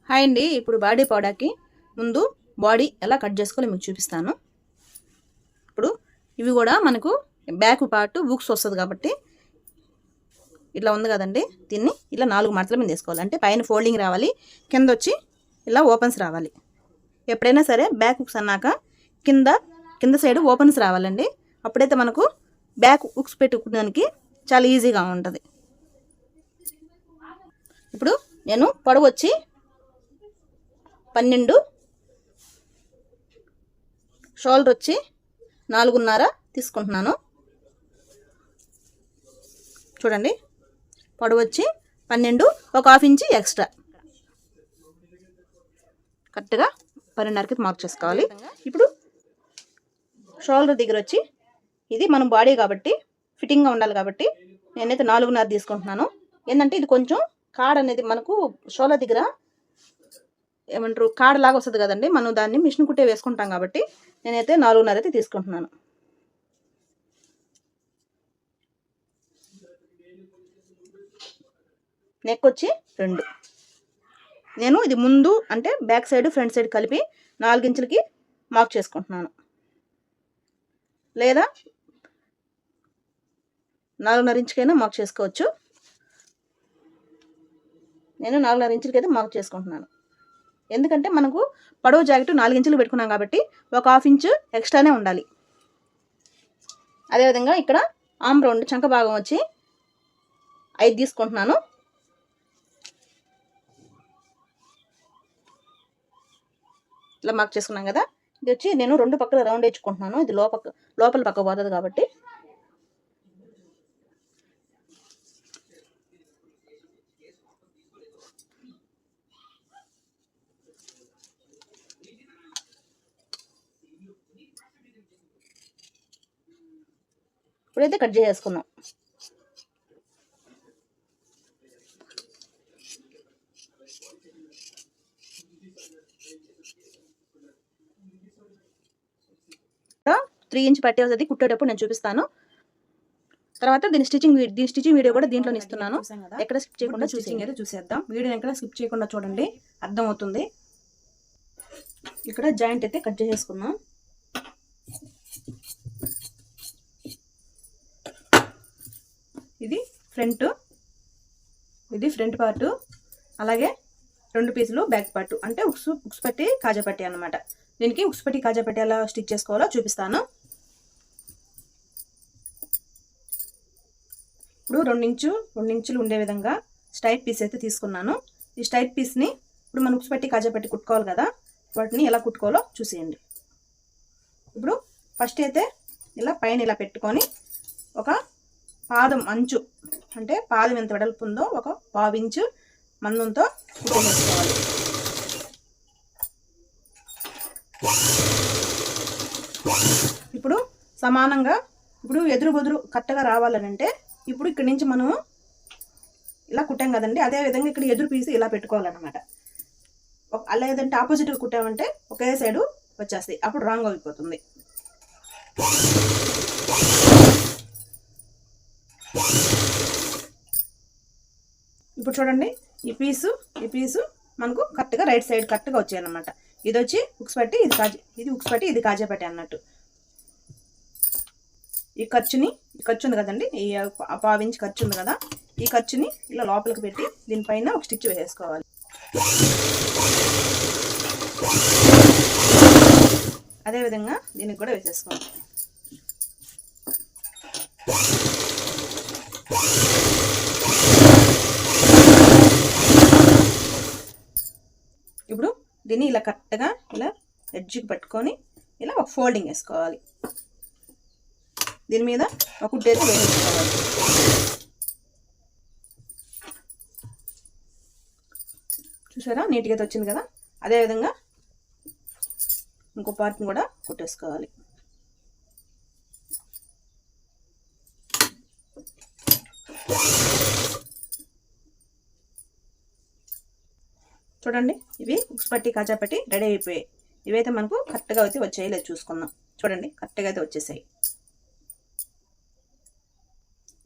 Hi అండి. ఇప్పుడు body పౌడర్కి ముందు బాడీ ఎలా కట్ చేసుకోవాలో మీకు చూపిస్తాను. ఇప్పుడు ఇవి కూడా మనకు బ్యాక్ పార్ట్ బుక్స్ వస్తుంది కాబట్టి ఇట్లా ఉంది కదండి, దీన్ని ఇలా 4 మడతల మీద వేసుకోవాలి. అంటే పైన ఫోల్డింగ్ రావాలి, కింద వచ్చి ఇలా ఓపెన్స్ రావాలి. ఎప్పుడైనా సరే బ్యాక్ హుక్స్ అన్నాక కింద సైడ్ ఓపెన్స్ రావాలండి. అప్పుడైతే మనకు బ్యాక్ హుక్స్ పెట్టుకోవడానికి చాలా ఈజీగా ఉంటుంది. ఇప్పుడు నేను పొడవు వచ్చి 12, షోల్డర్ వచ్చి 4.5 తీసుకుంటున్నాను. చూడండి, పొడవు వచ్చి 12, ఒక ½ ఇంచ్ ఎక్స్ట్రా, కరెక్ట్గా 12.5కి మార్క్ చేసుకోవాలి. ఇప్పుడు షోల్డర్ దగ్గర వచ్చి ఇది మనం బాడీ కాబట్టి ఫిట్టింగ్గా ఉండాలి కాబట్టి నేనైతే 4.5 తీసుకుంటున్నాను. ఏంటంటే ఇది కొంచెం కాడ అనేది మనకు షోల్డర్ దగ్గర ఏమంటారు కాడలాగా వస్తుంది కదండి, మనం దాన్ని మిషన్ కుట్టే వేసుకుంటాం కాబట్టి నేనైతే 4.5 అయితే తీసుకుంటున్నాను. నెక్ వచ్చి 2. నేను ఇది ముందు అంటే బ్యాక్ సైడ్ ఫ్రంట్ సైడ్ కలిపి 4 ఇంచులకి మార్క్ చేసుకుంటున్నాను, లేదా 4.5 ఇంచుకైనా మార్క్ చేసుకోవచ్చు. నేను 4.5 ఇంచులకి అయితే మార్క్ చేసుకుంటున్నాను. ఎందుకంటే మనకు పొడవు జాకెట్ 4 ఇంచులు పెట్టుకున్నాం కాబట్టి ఒక ½ ఇంచు ఎక్స్ట్రానే ఉండాలి. అదేవిధంగా ఇక్కడ ఆమ్ రౌండ్ చంక భాగం వచ్చి 5 తీసుకుంటున్నాను. ఇలా మార్క్ చేసుకున్నాం కదా, ఇది వచ్చి నేను 2 పక్కల రౌండ్ వేయించుకుంటున్నాను. ఇది లోపల పక్క పోతుంది కాబట్టి ఇప్పుడైతే కట్ చేసుకున్నాం. త్రీ ఇంచ్ పట్టే వస్తుంది కుట్టేటప్పుడు నేను చూపిస్తాను. తర్వాత దీని స్టిచ్చింగ్ వీడియో కూడా దీంట్లో ఇస్తున్నాను. ఎక్కడ స్కిప్ చేయకుండా చూసేద్దాం. వీడియోని ఎక్కడ స్కిప్ చేయకుండా చూడండి, అర్థమవుతుంది. ఇక్కడ జాయింట్ అయితే కట్ చేసేసుకున్నాం. ఇది ఫ్రంట్ పార్ట్, అలాగే 2 పీసులు బ్యాక్ పార్ట్, అంటే ఉక్స్ పట్టి కాజా పట్టి అన్నమాట. దీనికి ఉక్స్ పట్టి కాజా పట్టి ఎలా స్టిచ్ చేసుకోవాలో చూపిస్తాను. ఇప్పుడు 2 ఇంచులు ఉండే విధంగా స్ట్రైట్ పీస్ అయితే తీసుకున్నాను. ఈ స్ట్రైట్ పీస్ని ఇప్పుడు మనం ఉక్స్ పట్టి కాజా పట్టి కుట్టుకోవాలి కదా, వాటిని ఎలా కుట్టుకోవాలో చూసేయండి. ఇప్పుడు ఫస్ట్ అయితే ఇలా పైన ఇలా పెట్టుకొని ఒక పాదం అంచు, అంటే పాదం ఎంత వెడల్పు ఉందో ఒక 1/2 ఇంచు మందంతో కుట్టేసుకోవాలి. ఇప్పుడు సమానంగా ఇప్పుడు ఎదురు బొదురు కరెక్ట్గా రావాలనంటే ఇప్పుడు ఇక్కడి నుంచి మనం ఇలా కుట్టాం కదండి, అదే విధంగా ఇక్కడ ఎదురు పీసు ఇలా పెట్టుకోవాలన్నమాట. అలా ఏదంటే ఆపోజిట్గా కుట్టామంటే ఒకే సైడు వచ్చేస్తాయి, అప్పుడు రాంగ్ అయిపోతుంది. ఇప్పుడు చూడండి, ఈ పీసు మనకు కరెక్ట్గా రైట్ సైడ్ కరెక్ట్గా వచ్చాయన్నమాట. ఇది వచ్చి ఉక్స్ పట్టి, ఇది ఉక్స్ పట్టి, ఇది కాజా పట్టి అన్నట్టు. ఈ ఖర్చు ఉంది కదండి, ఈ 1/2 ఇంచ్ ఖర్చు ఉంది కదా, ఈ ఖర్చుని ఇలా లోపలికి పెట్టి దీనిపైన ఒక స్టిచ్ వేసేసుకోవాలి. అదేవిధంగా దీనికి కూడా వేసేసుకోవాలి. ఇప్పుడు దీన్ని ఇలా కరెక్ట్గా ఇలా ఎడ్జ్కి పట్టుకొని ఇలా ఒక ఫోల్డింగ్ వేసుకోవాలి. దీని మీద ఒక కుట్టేసి వేసుకోవాలి. చూసారా, నీట్గా అయితే వచ్చింది కదా. అదేవిధంగా ఇంకో పార్ట్ని కూడా కుట్టేసుకోవాలి. చూడండి, ఇవి ఉక్స్ పట్టి కాజా పట్టి రెడీ అయిపోయాయి. ఇవైతే మనకు కరెక్ట్గా అయితే వచ్చాయి, లేదు చూసుకుందాం. చూడండి, కరెక్ట్గా అయితే వచ్చేసాయి.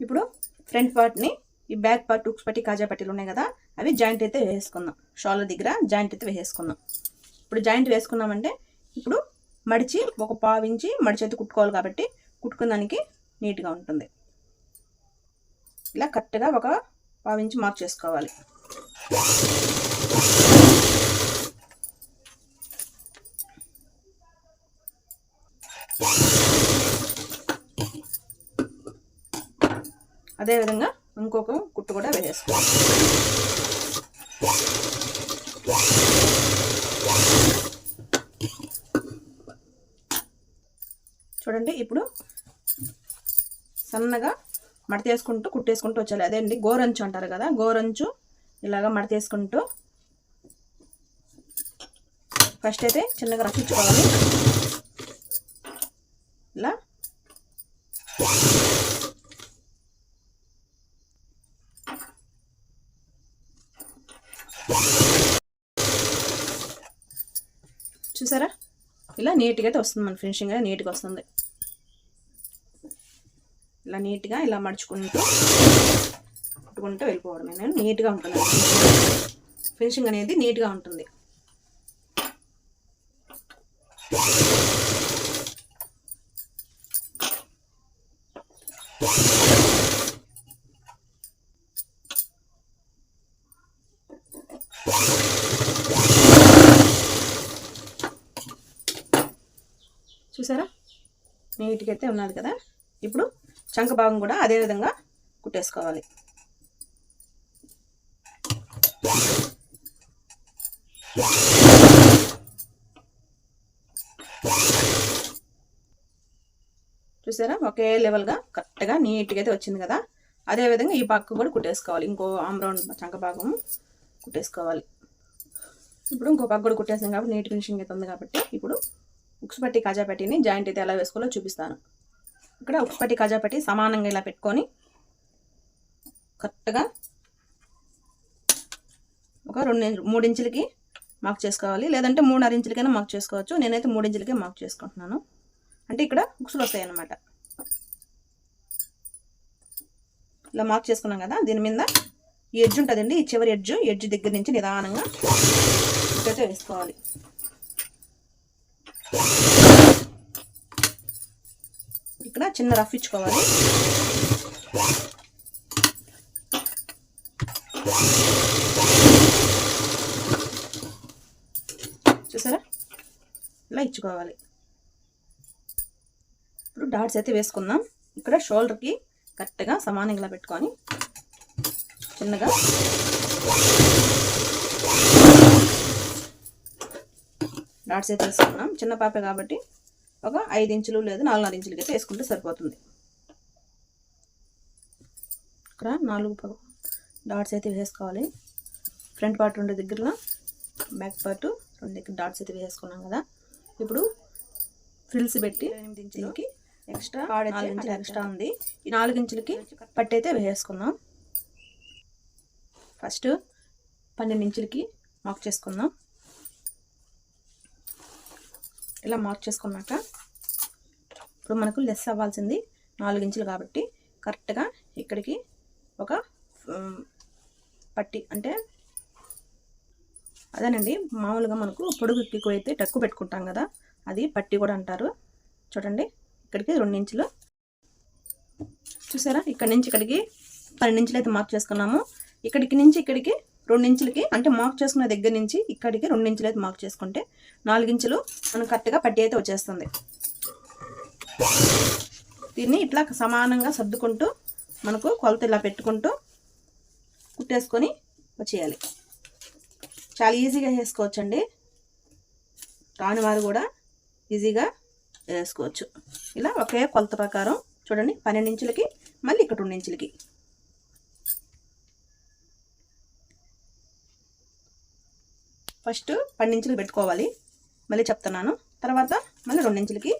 ఇప్పుడు ఫ్రంట్ పార్ట్ని ఈ బ్యాక్ పార్ట్ ఉక్స్ పట్టి కాజా పట్టీలు ఉన్నాయి కదా, అవి జాయింట్ అయితే వేసుకుందాం. షోల్డర్ దగ్గర జాయింట్ అయితే వేసేసుకుందాం. ఇప్పుడు జాయింట్ వేసుకున్నామంటే ఇప్పుడు మడిచి ఒక పావు ఇంచి మడిచి అయితే కుట్టుకోవాలి కాబట్టి కుట్టుకున్నానికి నీట్గా ఉంటుంది. ఇలా కరెక్ట్గా ఒక పావు ఇంచి మార్క్ చేసుకోవాలి. అదేవిధంగా ఇంకొక కుట్టు కూడా వేసేసుకోవాలి. చూడండి, ఇప్పుడు సన్నగా మడతేసుకుంటూ కుట్టేసుకుంటూ వచ్చాలి. అదే అండి గోరంచు అంటారు కదా, గోరంచు ఇలాగా మడతేసుకుంటూ ఫస్ట్ అయితే చిన్నగా రఫించుకోవాలి. ఇలా చూసారా, ఇలా నీట్గా అయితే వస్తుంది. మన ఫినిషింగ్ అయితే నీట్గా వస్తుంది. ఇలా నీట్గా ఇలా మడుచుకుంటూ కుట్టుకుంటూ వెళ్ళిపోవడమే. నేను నీట్గా ఉంటుంది, ఫినిషింగ్ అనేది నీట్గా ఉంటుంది. చూసారా, నీట్గా అయితే ఉన్నది కదా. ఇప్పుడు చంక భాగం కూడా అదే విధంగా కుట్టేసుకోవాలి. చూసారా, ఒకే లెవెల్గా కరెక్ట్గా నీట్గా అయితే వచ్చింది కదా. అదేవిధంగా ఈ పక్క కూడా కుట్టేసుకోవాలి. ఇంకో ఆమ్ రౌండ్ చంక భాగం కుట్టేసుకోవాలి. ఇప్పుడు ఇంకో పక్క కూడా కుట్టేసాం కాబట్టి నీట్ ఫినిషింగ్ అయితే ఉంది కాబట్టి ఇప్పుడు ఉక్స్ పట్టి కాజా పట్టీని జాయింట్ అయితే ఎలా వేసుకోవాలో చూపిస్తాను. ఇక్కడ ఉక్స్ పట్టి కాజా పట్టి సమానంగా ఇలా పెట్టుకొని కరెక్ట్గా ఒక 3 ఇంచులకి మార్క్ చేసుకోవాలి. లేదంటే 3.5 ఇంచులకైనా మార్క్ చేసుకోవచ్చు. నేనైతే 3 ఇంచులకే మార్క్ చేసుకుంటున్నాను. అంటే ఇక్కడ ఉక్సులు వస్తాయి అన్నమాట. ఇలా మార్క్ చేసుకున్నాం కదా, దీని మీద ఈ ఎడ్జ్ ఉంటుందండి, ఈ చివరి ఎడ్జ్ దగ్గర నుంచి నిదానంగా ఇక్కడైతే వేసుకోవాలి. ఇక్కడ చిన్న రఫ్ ఇచ్చుకోవాలి. చూసారా, ఇలా ఇచ్చుకోవాలి. ఇప్పుడు డాట్స్ అయితే వేసుకుందాం. ఇక్కడ షోల్డర్కి కరెక్ట్గా సమానంగా పెట్టుకొని చిన్నగా డాట్స్ అయితే వేసుకున్నాం. చిన్న పాపే కాబట్టి ఒక 5 ఇంచులు లేదా 4.5 ఇంచులకి అయితే వేసుకుంటే సరిపోతుంది. ఇక్కడ 4 డాట్స్ అయితే వేసుకోవాలి. ఫ్రంట్ పార్ట్ 2 దగ్గరలో, బ్యాక్ పార్ట్ 2 దగ్గర డాట్స్ అయితే వేసుకున్నాం కదా. ఇప్పుడు ఫ్రిల్స్ పెట్టి 8 ఇంచులకి ఎక్స్ట్రా 4 ఇంచులు ఎక్స్ట్రా ఉంది. ఈ 4 ఇంచులకి పట్టి అయితే వేసుకుందాం. ఫస్ట్ 12 ఇంచులకి మార్క్ చేసుకుందాం. ఇలా మార్క్ చేసుకున్నాక ఇప్పుడు మనకు లెస్ అవ్వాల్సింది 4 ఇంచులు కాబట్టి కరెక్ట్గా ఇక్కడికి ఒక పట్టి, అంటే అదేనండి మామూలుగా మనకు పొడుగు ఎక్కువ అయితే టక్కు పెట్టుకుంటాం కదా, అది పట్టి కూడా అంటారు. చూడండి, ఇక్కడికి 2 ఇంచులు. చూసారా, ఇక్కడి నుంచి ఇక్కడికి 12 ఇంచులు అయితే మార్క్ చేసుకున్నాము. ఇక్కడికి నుంచి ఇక్కడికి 2 ఇంచులకి, అంటే మార్క్ చేసుకున్న దగ్గర నుంచి ఇక్కడికి 2 ఇంచులు అయితే మార్క్ చేసుకుంటే 4 ఇంచులు మనం కరెక్ట్గా పట్టి అయితే వచ్చేస్తుంది. దీన్ని ఇట్లా సమానంగా సర్దుకుంటూ మనకు కొలత ఇలా పెట్టుకుంటూ కుట్టేసుకొని వచ్చేయాలి. చాలా ఈజీగా వేసుకోవచ్చండి, రాని వారు కూడా ఈజీగా వేసుకోవచ్చు. ఇలా ఒకే కొలత ప్రకారం చూడండి, 12 ఇంచులకి మళ్ళీ ఇక్కడ 2 ఇంచులకి. ఫస్ట్ 12 ఇంచులు పెట్టుకోవాలి, మళ్ళీ చెప్తున్నాను. తర్వాత మళ్ళీ 2 ఇంచులకి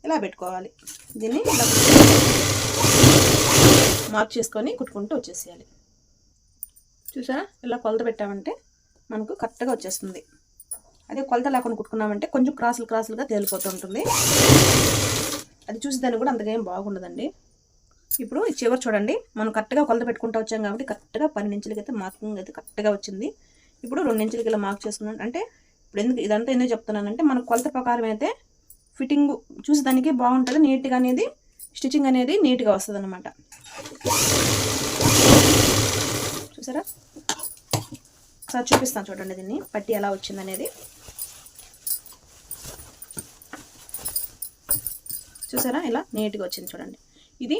ఇలా పెట్టుకోవాలి. దీన్ని ఇలా మార్క్ చేసుకొని కుట్టుకుంటూ వచ్చేసేయాలి. చూసారా, ఇలా కొలత పెట్టామంటే మనకు కరెక్ట్గా వచ్చేస్తుంది. అదే కొలత లేకుండా కుట్టుకున్నామంటే కొంచెం క్రాసులుగా తేలిపోతూ ఉంటుంది. అది చూసేదాన్ని కూడా అంతగా ఏం బాగుండదండి. ఇప్పుడు చివరి చూడండి, మనం కరెక్ట్గా కొలత పెట్టుకుంటూ వచ్చాం కాబట్టి కరెక్ట్గా 12 ఇంచులకి అయితే మార్కింగ్ అయితే కరెక్ట్గా వచ్చింది. ఇప్పుడు 2 ఇంచులకి ఇలా మార్క్ చేసుకున్నాను. అంటే ఇప్పుడు ఇదంతా ఎందుకు చెప్తున్నానంటే మన కొలత ప్రకారం అయితే ఫిట్టింగ్ చూసేదానికి బాగుంటుంది, నీట్గా అనేది స్టిచ్చింగ్ అనేది నీట్గా వస్తుంది అన్నమాట. చూసారా, ఒకసారి చూపిస్తాను చూడండి దీన్ని పట్టి ఎలా వచ్చిందనేది. చూసారా, ఇలా నీట్గా వచ్చింది చూడండి. ఇది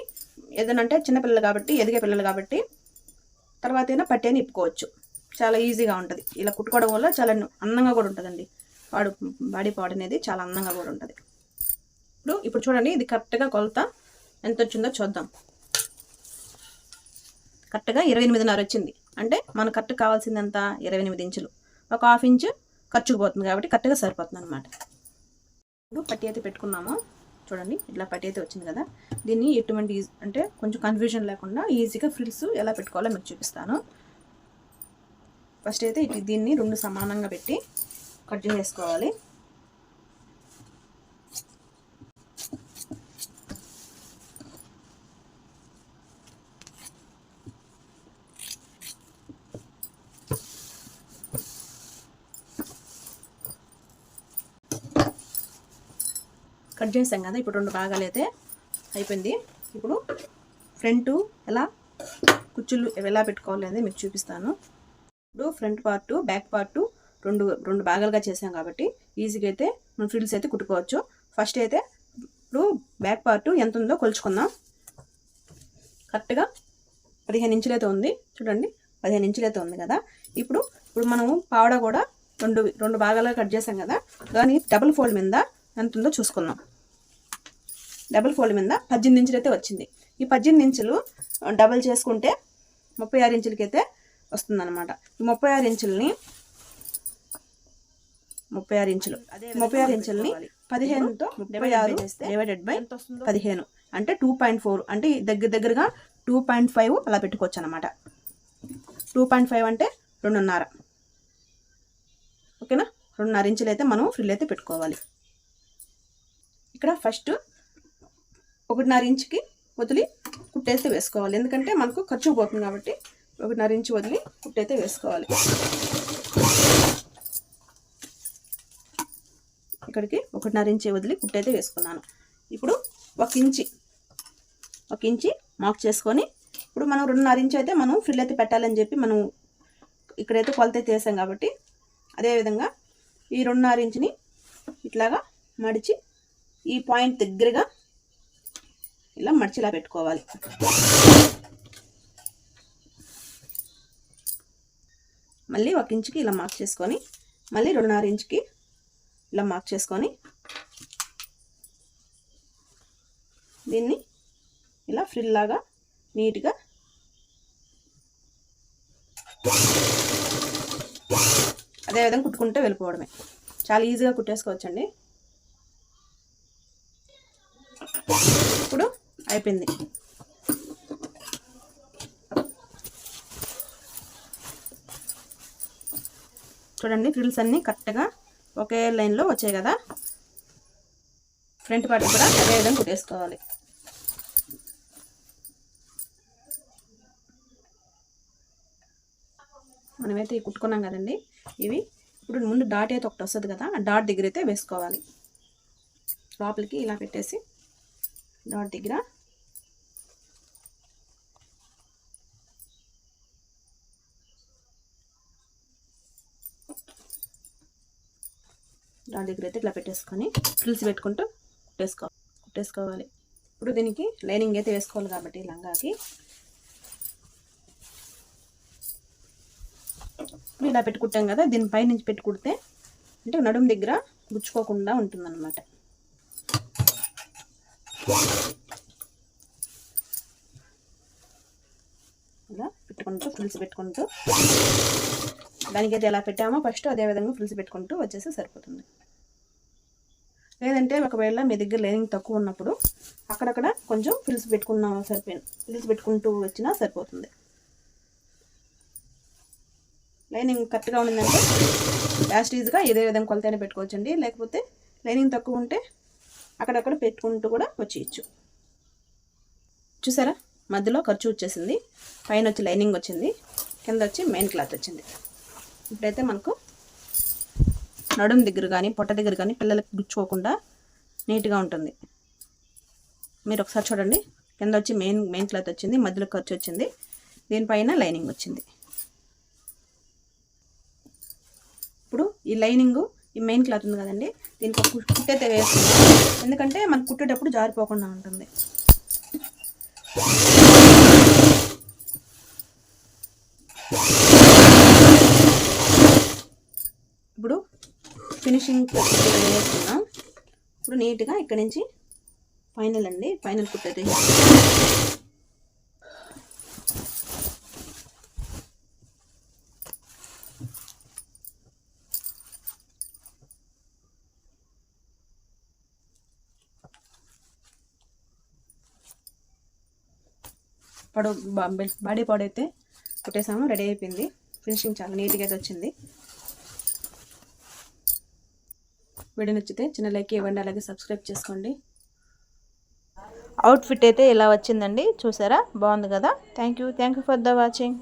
ఏదనంటే చిన్నపిల్లలు కాబట్టి, ఎదిగే పిల్లలు కాబట్టి తర్వాత అయినా పట్టి అని ఇప్పుకోవచ్చు, చాలా ఈజీగా ఉంటుంది. ఇలా కుట్టుకోవడం వల్ల చాలా అందంగా కూడా ఉంటుందండి. బాడీ పార్ట్ అనేది చాలా అందంగా కూడా ఉంటుంది. ఇప్పుడు చూడండి, ఇది కరెక్ట్గా కొలత ఎంత వచ్చిందో చూద్దాం. కరెక్ట్గా 28.5 వచ్చింది. అంటే మనకు కరెక్ట్ కావాల్సింది ఎంత, 28 ఇంచులు. ఒక ½ ఇంచు ఖర్చుకు పోతుంది కాబట్టి కరెక్ట్గా సరిపోతుంది అనమాట. ఇప్పుడు పట్టి అయితే పెట్టుకున్నాము చూడండి, ఇట్లా పట్టి అయితే వచ్చింది కదా. దీన్ని ఎటువంటి అంటే కొంచెం కన్ఫ్యూజన్ లేకుండా ఈజీగా ఫ్రిల్స్ ఎలా పెట్టుకోవాలో మీకు చూపిస్తాను. ఫస్ట్ అయితే దీన్ని 2 సమానంగా పెట్టి కట్ చేసుకోవాలి. కట్ చేసాం కదా, ఇప్పుడు 2 భాగాలు అయితే అయిపోయింది. ఇప్పుడు ఫ్రంట్ ఎలా కుచ్చులు ఎలా పెట్టుకోవాలి అనేది మీకు చూపిస్తాను. ఇప్పుడు ఫ్రంట్ పార్టు బ్యాక్ పార్టు రెండు భాగాలుగా చేసాం కాబట్టి ఈజీగా అయితే మనం ఫ్రిల్స్ అయితే కుట్టుకోవచ్చు. ఫస్ట్ అయితే ఇప్పుడు బ్యాక్ పార్టు ఎంత ఉందో కొలుచుకుందాం. కరెక్ట్గా 15 ఇంచులు అయితే ఉంది చూడండి, 15 ఇంచులు అయితే ఉంది కదా. ఇప్పుడు మనము పావడా కూడా రెండు భాగాలుగా కట్ చేసాం కదా, దాని డబుల్ ఫోల్డ్ మీద ఎంత ఉందో చూసుకుందాం. డబుల్ ఫోల్డ్ మీద 18 ఇంచులు అయితే వచ్చింది. ఈ 18 ఇంచులు డబుల్ చేసుకుంటే 36 ఇంచులకి అయితే వస్తుందన్నమాట. ఈ 36 ఇంచుల్ని 15తో 36 డివైడెడ్ బై 15 అంటే 2.4 అంటే దగ్గరగా 2.5 అలా పెట్టుకోవచ్చు అనమాట. 2.5 అంటే 2.5. ఓకేనా, 2.5 ఇంచులు అయితే మనం ఫ్రిల్ అయితే పెట్టుకోవాలి. ఇక్కడ ఫస్ట్ 1.5 ఇంచుకి వదిలి కుట్టయితే వేసుకోవాలి, ఎందుకంటే మనకు ఖర్చు పోతుంది కాబట్టి 1.5 ఇంచు వదిలి కుట్టయితే వేసుకోవాలి. ఇక్కడికి 1.5 ఇంచు వదిలి కుట్టయితే వేసుకున్నాను. ఇప్పుడు 1 ఇంచి మార్క్ చేసుకొని ఇప్పుడు మనం 2.5 ఇంచు అయితే మనం ఫ్రిల్ అయితే పెట్టాలని చెప్పి మనం ఇక్కడైతే కొలత అయితే వేసాం కాబట్టి అదేవిధంగా ఈ 2.5 ఇంచుని ఇట్లాగా మడిచి ఈ పాయింట్ దగ్గరగా ఇలా మడిచి ఇలా పెట్టుకోవాలి. మళ్ళీ 1 ఇంచుకి ఇలా మార్క్ చేసుకొని మళ్ళీ 2.5 ఇంచుకి ఇలా మార్క్ చేసుకొని దీన్ని ఇలా ఫ్రిల్ లాగా నీట్గా అదేవిధంగా కుట్టుకుంటూ వెళ్ళిపోవడమే, చాలా ఈజీగా కుట్టేసుకోవచ్చండి. ఇప్పుడు అయిపోయింది. చూడండి, ఫ్రిల్స్ అన్నీ కరెక్ట్గా ఒకే లైన్లో వచ్చాయి కదా. ఫ్రంట్ పార్ట్ కూడా అదే విధంగా కుట్టేసుకోవాలి. మనమైతే కుట్టుకున్నాం కదండి ఇవి. ఇప్పుడు ముందు డాట్ అయితే ఒకటి వస్తుంది కదా, ఆ డాట్ దగ్గర అయితే వేసుకోవాలి. లోపలికి ఇలా పెట్టేసి డాట్ దగ్గర అయితే ఇట్లా పెట్టేసుకొని ఫ్రిల్స్ పెట్టుకుంటూ కుట్టేసుకోవాలి. ఇప్పుడు దీనికి లైనింగ్ అయితే వేసుకోవాలి కాబట్టి లంగాకి ఇలా పెట్టుకుంటాం కదా, దీనిపై నుంచి పెట్టి కుడితే అంటే నడుము దగ్గర గుచ్చుకోకుండా ఉంటుందన్నమాట. ఇలా పెట్టుకుంటూ ఫ్రిల్స్ పెట్టుకుంటూ దానికైతే ఎలా పెట్టామో ఫస్ట్ అదే విధంగా ఫ్రిల్స్ పెట్టుకుంటూ వచ్చేసి సరిపోతుంది. లేదంటే ఒకవేళ మీ దగ్గర లైనింగ్ తక్కువ ఉన్నప్పుడు అక్కడక్కడ కొంచెం ఫ్రిల్స్ పెట్టుకుంటూ వచ్చినా సరిపోతుంది. లైనింగ్ కరెక్ట్గా ఉండిందంటే లాస్ట్ ఈజీగా ఇదే విధంగా కొలతైనా పెట్టుకోవచ్చండి. లేకపోతే లైనింగ్ తక్కువ ఉంటే అక్కడక్కడ పెట్టుకుంటూ కూడా వచ్చేయచ్చు. చూసారా, మధ్యలో ఖర్చు వచ్చేసింది, పైన వచ్చి లైనింగ్ వచ్చింది, కింద వచ్చి మెయిన్ క్లాత్ వచ్చింది. ఇప్పుడైతే మనకు నడుం దగ్గర కానీ పొట్ట దగ్గర కానీ పిల్లలకి గుచ్చుకోకుండా నీట్గా ఉంటుంది. మీరు ఒకసారి చూడండి, కింద వచ్చి మెయిన్ క్లాత్ వచ్చింది, మధ్యలో ఖర్చు వచ్చింది, దీనిపైన లైనింగ్ వచ్చింది. ఇప్పుడు ఈ లైనింగు ఈ మెయిన్ క్లాత్ ఉంది కదండి, దీనికి ఒక కుట్టైతే వేస్తుంది, ఎందుకంటే మనకు కుట్టేటప్పుడు జారిపోకుండా ఉంటుంది. ఇప్పుడు ఫినిషింగ్ వేసుకున్నాం. ఇప్పుడు నీట్గా ఇక్కడ నుంచి ఫైనల్ అండి, ఫైనల్ కుట్టైతే బాడీ పౌడర్ అయితే కుట్టేసాము, రెడీ అయిపోయింది. ఫినిషింగ్ చాలా నీట్గా అయితే వచ్చింది. వీడియో నచ్చితే చిన్న లైక్ ఇవ్వండి, అలాగే సబ్స్క్రైబ్ చేసుకోండి. అవుట్ఫిట్ అయితే ఇలా వచ్చిందండి, చూసారా, బాగుంది కదా. Thank you for the watching.